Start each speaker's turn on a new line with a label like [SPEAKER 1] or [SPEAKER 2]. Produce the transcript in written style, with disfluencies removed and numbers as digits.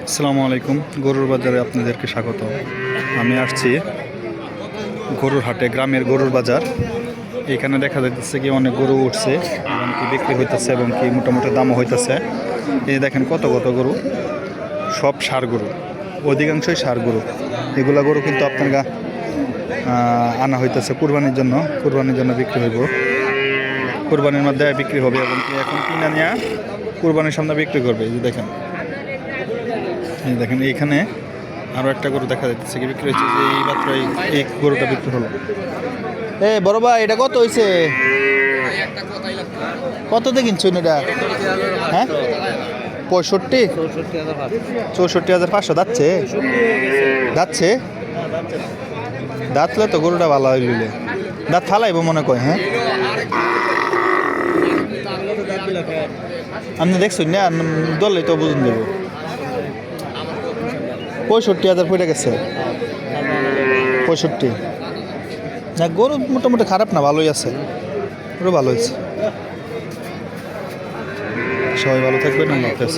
[SPEAKER 1] আসসালামু আলাইকুম। গরুর বাজারে আপনাদেরকে স্বাগত। আমি আসছি গরুর হাটে, গ্রামের গরুর বাজার। এখানে দেখা যাচ্ছে কি অনেক গরু উঠছে এবং কি বিক্রি হইতেছে এবং কি মোটামুটি দামও হইতেছে। এই দেখেন কত কত গরু, সব ষাঁড় গরু, অধিকাংশই ষাঁড় গরু। এগুলা গরু কিন্তু আপনারা আনা হইতেছে কুরবানির জন্য বিক্রি হইব। কুরবানির মধ্যে বিক্রি হবে এবং কি এখন কিনা নিয়ে কুরবানির সামনে বিক্রি করবে। এই দেখেন এইখানে আরও একটা গরু দেখা যাচ্ছে কি বিক্রি হচ্ছে, যে এই মাত্র এই গরুটা বিক্রি হলো। বড় ভাই, এটা কত হয়েছে? কততে কিনছেন এটা? হ্যাঁ, 64,500 যাচ্ছে। দাঁতলে তো গরুটা ভালো হইলে দাঁত ফালাইব মনে কয়। হ্যাঁ, আপনি দেখছেন না, দলে তো বুঝুন দেব। 65,000 পড়ে গেছে। 65 না, গরু মোটামুটি খারাপ না, ভালোই আছে, গরু ভালো হয়েছে। সবাই ভালো থাকবেন। আল্লাহ হাফেজ।